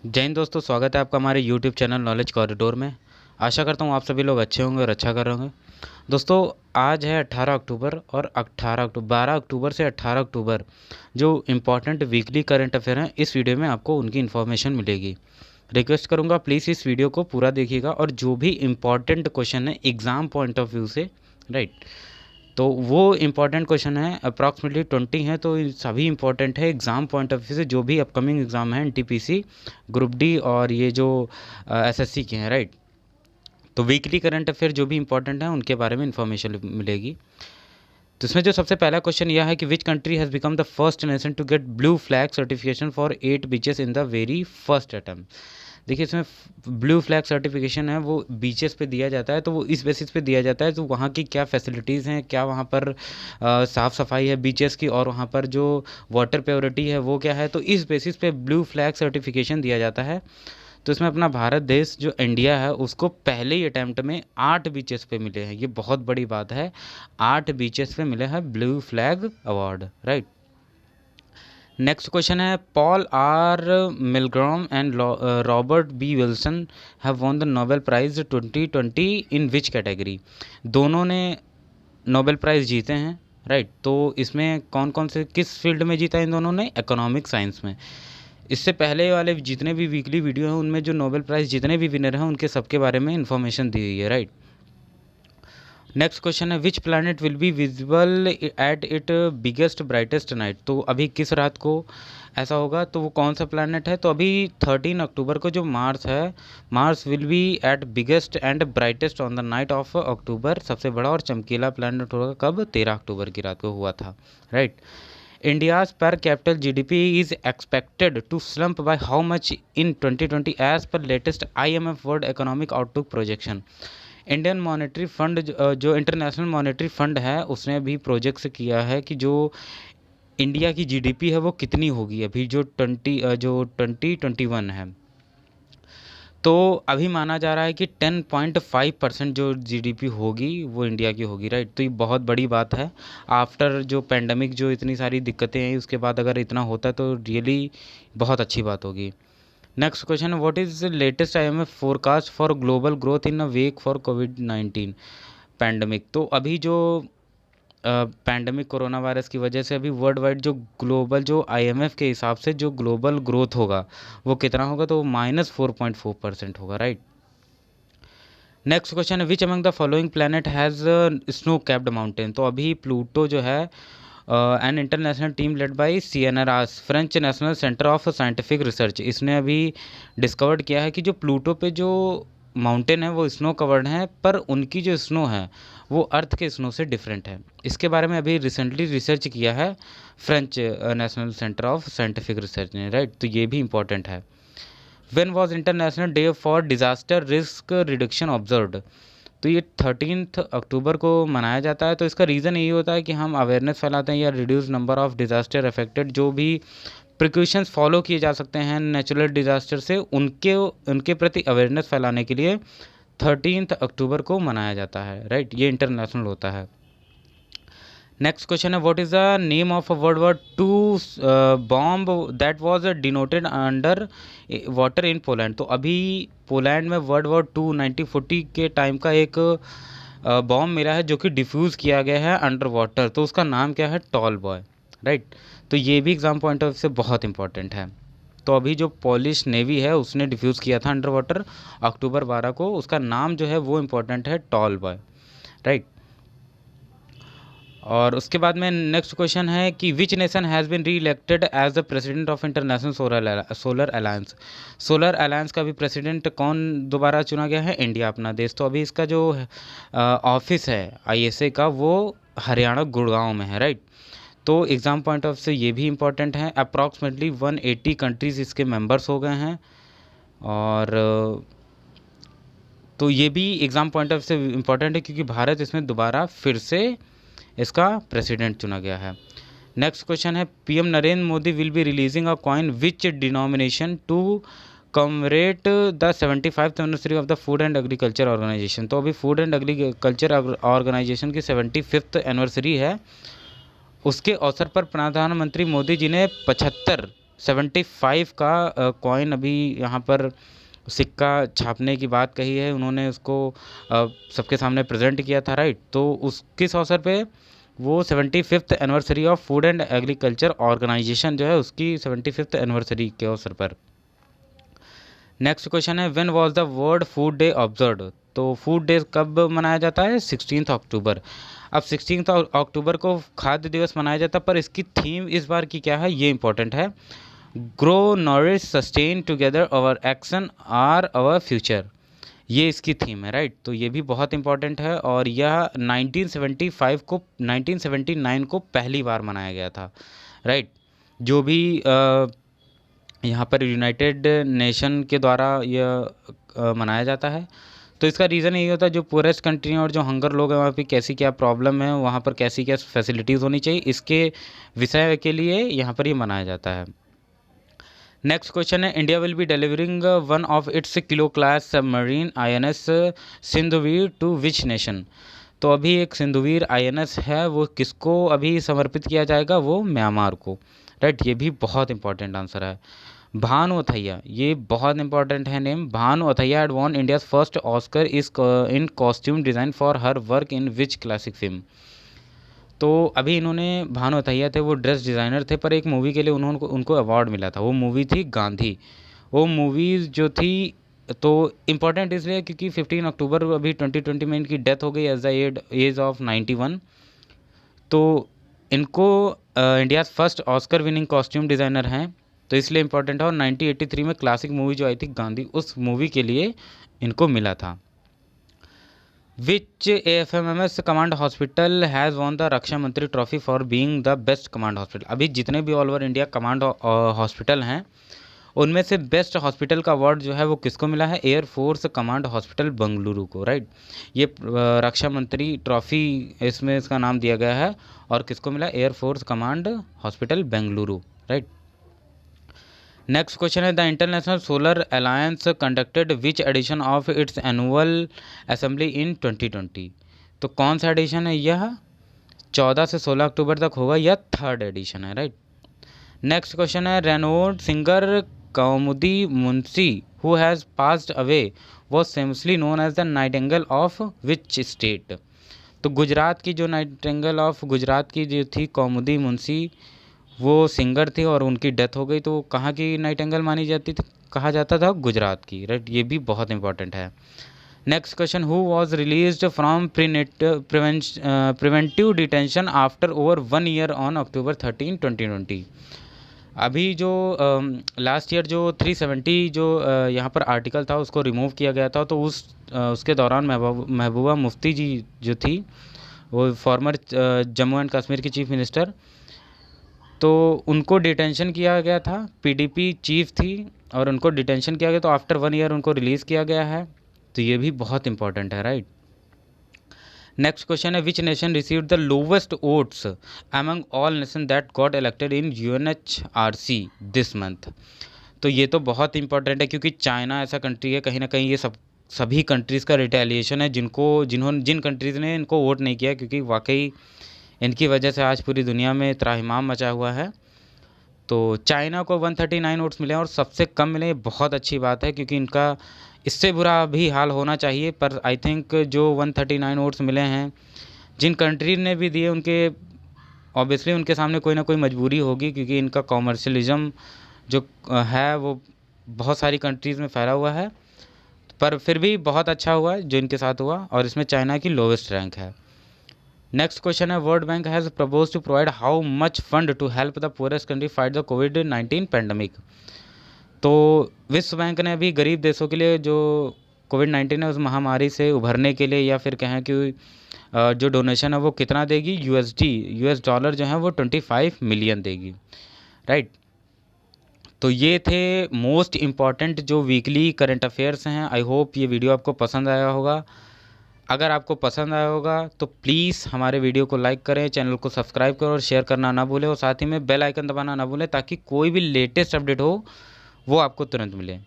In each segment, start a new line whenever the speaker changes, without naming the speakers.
जय हिंद दोस्तों, स्वागत है आपका हमारे यूट्यूब चैनल नॉलेज कॉरिडोर में। आशा करता हूँ आप सभी लोग अच्छे होंगे और अच्छा कर रहे होंगे। दोस्तों, आज है 18 अक्टूबर और 12 अक्टूबर से 18 अक्टूबर जो इम्पोर्टेंट वीकली करंट अफेयर हैं, इस वीडियो में आपको उनकी इन्फॉर्मेशन मिलेगी। रिक्वेस्ट करूँगा प्लीज़ इस वीडियो को पूरा देखिएगा और जो भी इम्पोर्टेंट क्वेश्चन है एग्ज़ाम पॉइंट ऑफ व्यू से, राइट, तो वो इम्पॉर्टेंट क्वेश्चन है, अप्रॉक्सीमेटली 20 हैं, तो सभी इम्पॉर्टेंट है एग्ज़ाम पॉइंट ऑफ व्यू से। जो भी अपकमिंग एग्ज़ाम है एनटीपीसी, ग्रुप डी और ये जो एसएससी के हैं, राइट, तो वीकली करंट अफेयर जो भी इंपॉर्टेंट है उनके बारे में इंफॉर्मेशन मिलेगी। तो इसमें जो सबसे पहला क्वेश्चन यह है कि which country has become the first nation to get blue flag certification for 8 beaches in the very first attempt. देखिए, इसमें ब्लू फ्लैग सर्टिफिकेशन है वो बीचेस पे दिया जाता है, तो वो इस बेसिस पे दिया जाता है तो वहाँ की क्या फैसिलिटीज़ हैं, क्या वहाँ पर साफ़ सफाई है बीचेस की, और वहाँ पर जो वाटर प्योरिटी है वो क्या है, तो इस बेसिस पे ब्लू फ्लैग सर्टिफिकेशन दिया जाता है। तो इसमें अपना भारत देश जो इंडिया है उसको पहले ही अटैम्प्ट में 8 बीचेस पे मिले हैं, ये बहुत बड़ी बात है। 8 बीचेस पे मिले हैं blue flag award, right. Next question है Paul R Milgrom and Robert B Wilson have won the Nobel prize 2020 in which category. दोनों ने नोबेल प्राइज़ जीते हैं, राइट। तो इसमें कौन कौन से किस फील्ड में जीता है इन दोनों ने? इकोनॉमिक साइंस में। इससे पहले वाले जितने भी वीकली वीडियो हैं उनमें जो नोबेल प्राइज़ जितने भी विनर हैं उनके सबके बारे में इन्फॉर्मेशन दी हुई है, राइट। नेक्स्ट क्वेश्चन है which planet will be visible at it biggest brightest night. तो अभी किस रात को ऐसा होगा, तो वो कौन सा प्लैनेट है? तो अभी 13 अक्टूबर को जो मार्स है, Mars will be at biggest and brightest on the night of October. सबसे बड़ा और चमकीला प्लैनेट होगा कब? 13 अक्टूबर की रात को हुआ था, right. India's per capita GDP is expected to slump by how much in 2020 as per latest IMF World Economic Outlook projection। Indian monetary fund जो इंटरनेशनल मॉनेटरी फंड है उसने भी प्रोजेक्ट किया है कि जो इंडिया की जीडीपी है वो कितनी होगी अभी जो 2021 है। तो अभी माना जा रहा है कि 10.5% जो जीडीपी होगी वो इंडिया की होगी, राइट। तो ये बहुत बड़ी बात है। आफ्टर जो पेंडेमिक जो इतनी सारी दिक्कतें हैं उसके बाद अगर इतना होता है तो रियली बहुत अच्छी बात होगी। Next question, what is latest IMF forecast for global growth in a wake for covid pandemic. तो अभी जो पैंडमिक कोरोना वायरस की वजह से अभी वर्ल्ड वाइड जो ग्लोबल जो आईएमएफ के हिसाब से जो ग्लोबल ग्रोथ होगा वो कितना होगा, तो -4.4% होगा, राइट। नेक्स्ट क्वेश्चन है which among the following planet has snow capped mountain. तो अभी प्लूटो जो है an international team led by CNRS French national centre of scientific research, इसने अभी डिस्कवर्ड किया है कि जो प्लूटो पे जो माउंटेन है वो स्नो कवर्ड हैं, पर उनकी जो स्नो है वो अर्थ के स्नो से डिफरेंट है। इसके बारे में अभी रिसेंटली रिसर्च किया है French national centre of scientific research ने, राइट। तो ये भी इंपॉर्टेंट है। When was international day for disaster risk reduction observed. तो ये 13 अक्टूबर को मनाया जाता है। तो इसका रीज़न यही होता है कि हम अवेयरनेस फैलाते हैं या reduce number of disaster affected, जो भी प्रिकॉशंस फॉलो किए जा सकते हैं नेचुरल डिज़ास्टर से उनके प्रति अवेयरनेस फैलाने के लिए 13 अक्टूबर को मनाया जाता है, राइट। ये इंटरनेशनल होता है। नेक्स्ट क्वेश्चन है what is the name of world war two bomb that was denoted under water in Poland. तो अभी पोलैंड में वर्ल्ड वॉर 2 1940 के टाइम का एक बॉम्ब मिला है जो कि डिफ्यूज़ किया गया है अंडर वाटर। तो उसका नाम क्या है? Tall boy, right. तो ये भी एग्जाम पॉइंट ऑफ से बहुत इंपॉर्टेंट है। तो अभी जो पोलिश नेवी है उसने डिफ्यूज़ किया था अंडर वाटर अक्टूबर 12 को, उसका नाम जो है वो इम्पोर्टेंट है, टॉल बॉय, राइट। और उसके बाद में नेक्स्ट क्वेश्चन है कि which nation has been reelected as the president of international solar alliance. Solar alliance का भी प्रेसिडेंट कौन दोबारा चुना गया है? इंडिया, अपना देश। तो अभी इसका जो ऑफिस है ISA का वो हरियाणा गुड़गांव में है, राइट। तो एग्ज़ाम पॉइंट ऑफ से ये भी इम्पोर्टेंट है। अप्रॉक्सीमेटली 180 कंट्रीज़ इसके मेंबर्स हो गए हैं, और तो ये भी एग्ज़ाम पॉइंट ऑफ से इम्पोर्टेंट है क्योंकि भारत इसमें दोबारा फिर से इसका प्रेसिडेंट चुना गया है। नेक्स्ट क्वेश्चन है PM Narendra Modi will be releasing a coin which denomination to commemorate the 75th anniversary of the food and agriculture organization. तो अभी फूड एंड एग्रीकल्चर ऑर्गेनाइजेशन की 75th एनिवर्सरी है, उसके अवसर पर प्रधानमंत्री मोदी जी ने 75 75 का कॉइन अभी यहाँ पर सिक्का छापने की बात कही है उन्होंने, उसको सबके सामने प्रेजेंट किया था, राइट। तो उस किस अवसर पे, वो 75th anniversary of food and agriculture organisation जो है उसकी 75th एनिवर्सरी के अवसर पर। नेक्स्ट क्वेश्चन है, when was the world food day observed. तो फूड डे कब मनाया जाता है? 16 अक्टूबर। अब 16 अक्टूबर को खाद्य दिवस मनाया जाता है, पर इसकी थीम इस बार की क्या है ये इंपॉर्टेंट है। Grow nourish sustain together our action are our future, ये इसकी थीम है, राइट। तो ये भी बहुत इंपॉर्टेंट है और यह 1979 को पहली बार मनाया गया था, राइट। जो भी यहाँ पर यूनाइटेड नेशन के द्वारा यह मनाया जाता है। तो इसका रीज़न यही होता है, जो पुअरेस्ट कंट्री हैं और जो हंगर लोग हैं वहाँ पे कैसी क्या प्रॉब्लम है, वहाँ पर कैसी क्या फैसिलिटीज़ होनी चाहिए, इसके विषय के लिए यहाँ पर ये मनाया जाता है। नेक्स्ट क्वेश्चन है, India will be delivering one of its kilo class submarine INS Sindhuvir to which nation. तो अभी एक सिंधुवीर INS है, वो किसको अभी समर्पित किया जाएगा? वो म्यांमार को, राइट। ये भी बहुत इंपॉर्टेंट आंसर है। भानु अथैया, ये बहुत इंपॉर्टेंट है name. Bhanu Athaiya had won India's first Oscar is in costume design for her work in which classic film. तो अभी इन्होंने, भानु अथैया थे, वो ड्रेस डिज़ाइनर थे, पर एक मूवी के लिए उनको अवार्ड मिला था। वो मूवी थी गांधी। वो मूवीज़ जो थी, तो इम्पॉर्टेंट इसलिए क्योंकि 15 अक्टूबर अभी 2020 में इनकी डेथ हो गई एज द एज ऑफ 91। तो इनको India first Oscar winning costume designer हैं, तो इसलिए इम्पॉर्टेंट है। और 1983 में क्लासिक मूवी जो आई थी गांधी, उस मूवी के लिए इनको मिला था। Which AFMMS command hospital has won the Raksha Mantri trophy for being the best command hospital. अभी जितने भी all over India command hospital हैं, उनमें से बेस्ट हॉस्पिटल का अवार्ड जो है वो किसको मिला है? Air force command hospital Bengaluru को, राइट। ये रक्षा मंत्री ट्रॉफी इसमें इसका नाम दिया गया है, और किसको मिला? Air force command hospital Bengaluru, right. Next question है, the international solar alliance conducted which edition of its annual assembly in 2020। तो कौन सा एडिशन है यह? 14 से 16 अक्टूबर तक होगा, यह 3rd एडिशन है, राइट। नेक्स्ट क्वेश्चन है, renowned singer Kaumudi Munshi who has passed away was famously known as the nightingale of which state. तो गुजरात की जो नाइटिंगेल ऑफ गुजरात की जो थी कौमुदी मुंशी, वो सिंगर थी और उनकी डेथ हो गई। तो कहाँ की नाइटिंगेल मानी जाती थी? कहा जाता था गुजरात की, राइट। ये भी बहुत इंपॉर्टेंट है। Next question, who was released from preventive detention after over 1 year on October 13, 2020। अभी जो लास्ट ईयर जो 370 जो यहाँ पर आर्टिकल था उसको रिमूव किया गया था। तो उसके दौरान महबूबा मुफ्ती जी जो थी, वो फॉर्मर जम्मू एंड कश्मीर की चीफ मिनिस्टर, तो उनको डिटेंशन किया गया था। PDP चीफ थी और उनको डिटेंशन किया गया, तो आफ्टर 1 ईयर उनको रिलीज़ किया गया है। तो ये भी बहुत इंपॉर्टेंट है, राइट। नेक्स्ट क्वेश्चन है, which nation received the lowest votes among all nation that got elected in UNHRC this month. तो ये तो बहुत इंपॉर्टेंट है क्योंकि चाइना ऐसा कंट्री है, कहीं ना कहीं ये सभी कंट्रीज़ का रिटेलिएशन है जिन कंट्रीज़ ने इनको वोट नहीं किया, क्योंकि वाकई इनकी वजह से आज पूरी दुनिया में त्राहिमाम मचा हुआ है। तो चाइना को 139 वोट्स मिले और सबसे कम मिले, बहुत अच्छी बात है क्योंकि इनका इससे बुरा भी हाल होना चाहिए। पर आई थिंक जो 139 वोट्स मिले हैं, जिन कंट्री ने भी दिए उनके ऑब्वियसली उनके सामने कोई ना कोई मजबूरी होगी, क्योंकि इनका कॉमर्शलिज्म जो है वो बहुत सारी कंट्रीज़ में फैला हुआ है। पर फिर भी बहुत अच्छा हुआ जो इनके साथ हुआ, और इसमें चाइना की लोवेस्ट रैंक है। नेक्स्ट क्वेश्चन है, world bank has propose to provide how much fund to help the poorest country fight the COVID-19 pandemic. तो विश्व बैंक ने अभी गरीब देशों के लिए जो COVID-19 है उस महामारी से उभरने के लिए, या फिर कहें कि जो डोनेशन है वो कितना देगी? US डॉलर जो है वो 25 मिलियन देगी, राइट। तो ये थे मोस्ट इम्पॉर्टेंट जो वीकली करंट अफेयर्स हैं। आई होप ये वीडियो आपको पसंद आया होगा। अगर आपको पसंद आया होगा तो प्लीज़ हमारे वीडियो को लाइक करें, चैनल को सब्सक्राइब करें और शेयर करना ना भूलें, और साथ ही में बेल आइकन दबाना ना भूलें ताकि कोई भी लेटेस्ट अपडेट हो वो आपको तुरंत मिले।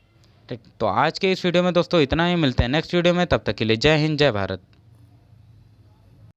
ठीक, तो आज के इस वीडियो में दोस्तों इतना ही। मिलते हैं नेक्स्ट वीडियो में, तब तक के लिए जय हिंद, जय भारत।